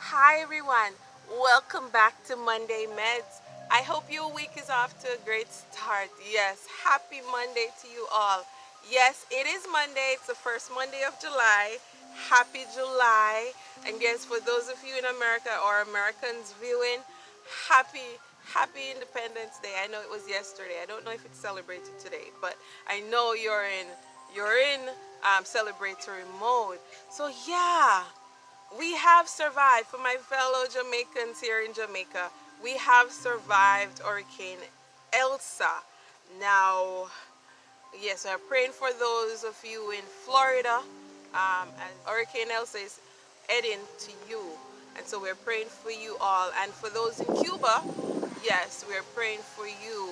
Hi everyone, welcome back to Monday Meds. I hope your week is off to a great start. Yes, happy Monday to you all. Yes, it is Monday. It's the first Monday of July. Happy July. And yes, for those of you in America or Americans viewing, happy Independence Day. I know it was yesterday. I don't know if it's celebrated today, but I know you're in celebratory mode. So yeah, we have survived. For my fellow Jamaicans here in Jamaica, we have survived Hurricane Elsa. Now, yes, we're praying for those of you in Florida, as Hurricane Elsa is heading to you. And so we're praying for you all. And for those in Cuba, yes, we're praying for you.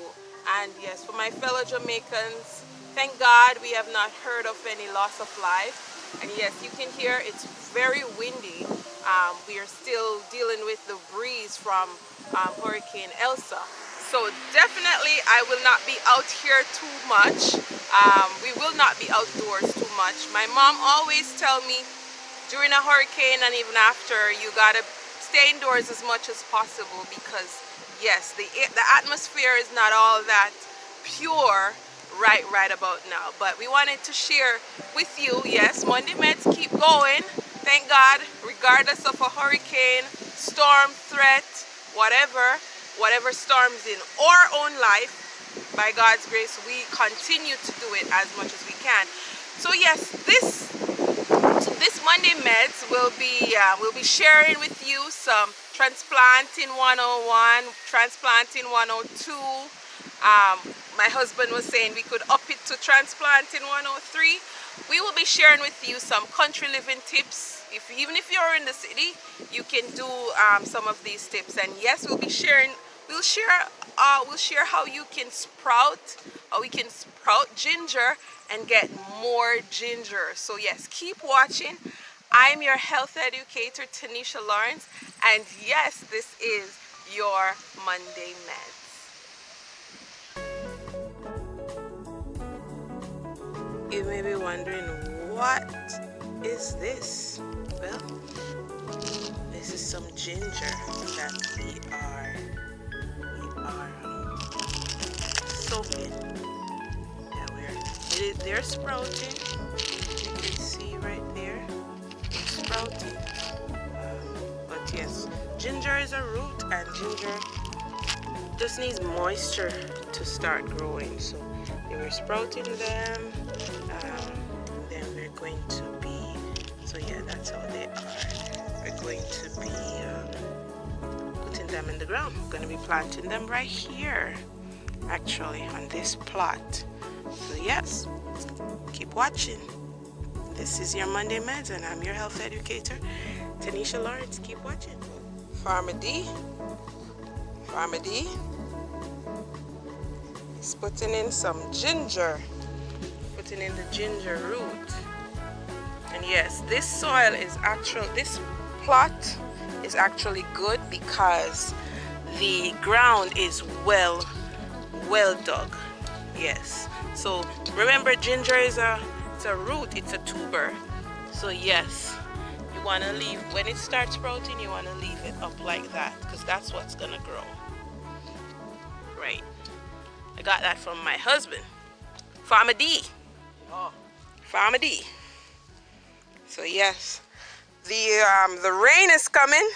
And yes, for my fellow Jamaicans, thank God we have not heard of any loss of life. And yes, you can hear it's very windy. We are still dealing with the breeze from Hurricane Elsa. So definitely I will not be out here too much. We will not be outdoors too much. My mom always tell me during a hurricane and even after, you gotta stay indoors as much as possible because yes, the atmosphere is not all that pure right about now. But we wanted to share with you, yes, Monday Meds keep going. Thank God, regardless of a hurricane, storm, threat, whatever storms in our own life, by God's grace, we continue to do it as much as we can. So yes, this Monday Meds will be sharing with you some transplanting 101, transplanting 102. My husband was saying we could up it to transplanting 103. We will be sharing with you some country living tips. Even if you're in the city, you can do some of these tips. And yes, we'll share how you can we can sprout ginger and get more ginger. So yes, keep watching. I'm your health educator, Tanisha Lawrence, and yes, this is your Monday Meds. You may be wondering, what is this? Well, this is some ginger that we are soaking. Yeah, they're sprouting. You can see right there, sprouting. But yes, ginger is a root, and ginger just needs moisture to start growing. So they were sprouting them, and then we're going to be, so yeah, that's how they are. We're going to be putting them in the ground. We're going to be planting them right here, actually, on this plot. So yes, keep watching. This is your Monday Meds, and I'm your health educator, Tanisha Lawrence. Keep watching. Farmer D is putting in some ginger, putting in the ginger root. And yes, this plot is actually good because the ground is well dug. Yes, so remember, ginger is it's a root, it's a tuber. So yes, you want to leave, when it starts sprouting, you want to leave it up like that, because that's what's gonna grow. Right, I got that from my husband, Farmer D. Farmer D. So yes, the rain is coming,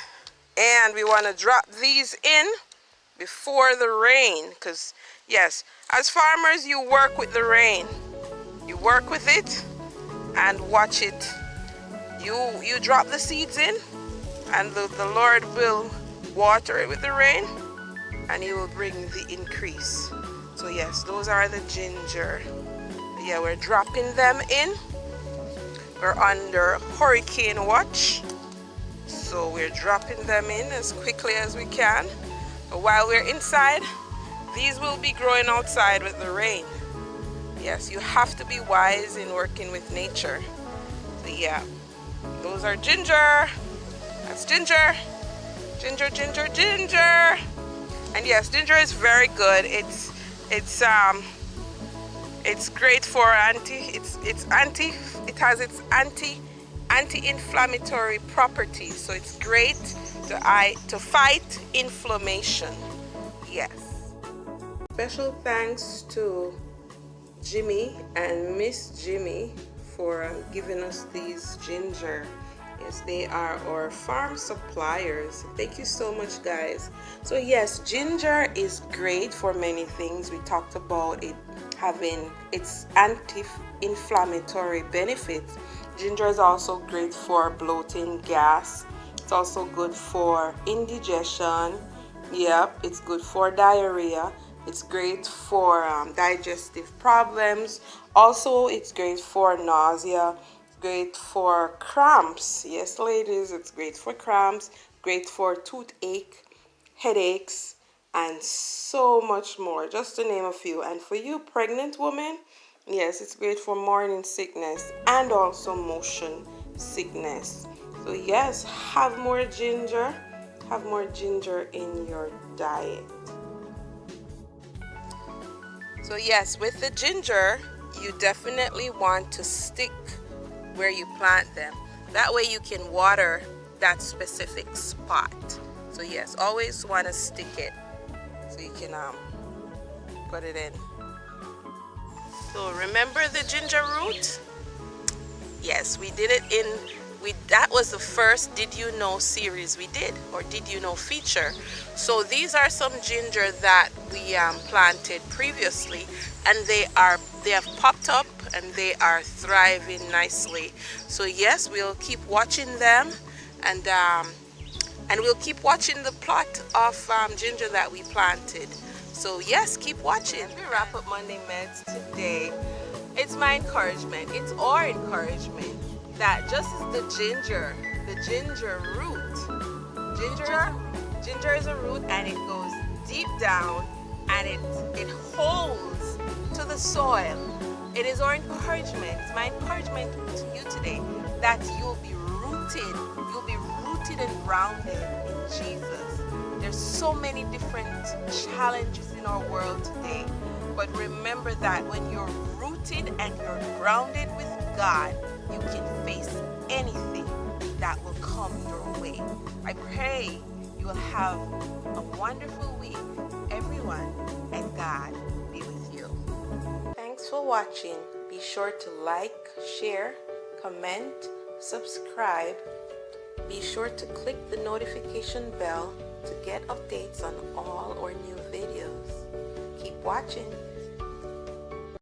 and we want to drop these in before the rain, because yes, as farmers, you work with the rain. You work with it and watch it. You drop the seeds in, and the Lord will water it with the rain, and He will bring the increase. So yes, those are the ginger. Yeah, we're dropping them in. We're under hurricane watch, so we're dropping them in as quickly as we can. But while we're inside, these will be growing outside with the rain. Yes, you have to be wise in working with nature. So yeah, those are ginger. That's ginger. Ginger. And yes, ginger is very good. It's great for it has its anti-inflammatory properties. So it's great to fight inflammation. Yes. Special thanks to Jimmy and Miss Jimmy for giving us these ginger. Yes, they are our farm suppliers. Thank you so much, guys. So yes, ginger is great for many things. We talked about it having its anti-inflammatory benefits. Ginger is also great for bloating, gas. It's also good for indigestion. Yep, it's good for diarrhea. It's great for digestive problems. Also, it's great for nausea. It's great for cramps. Yes, ladies, it's great for cramps. Great for toothache, headaches, and so much more, just to name a few. And for you pregnant women, yes, it's great for morning sickness and also motion sickness. So yes, have more ginger. Have more ginger in your diet. So yes, with the ginger, you definitely want to stick where you plant them. That way you can water that specific spot. So yes, always want to stick it so you can put it in. So remember the ginger root? Yes, we did it that was the first Did You Know series we did, or Did You Know feature. So these are some ginger that we planted previously, and they have popped up and they are thriving nicely. So yes, we'll keep watching them, and we'll keep watching the plot of ginger that we planted. So yes, keep watching. As we wrap up Monday Meds today, it's my encouragement, it's our encouragement that just as the ginger root, ginger is a root, and it goes deep down and it holds to the soil. It is our encouragement, it's my encouragement to you today, that you'll be rooted and grounded in Jesus. There's so many different challenges in our world today, but remember that when you're rooted and you're grounded with God, you can face anything that will come your way. I pray you will have a wonderful week, everyone, and God be with you. Thanks for watching. Be sure to like, share, comment, subscribe. Be sure to click the notification bell to get updates on all our new videos. Keep watching.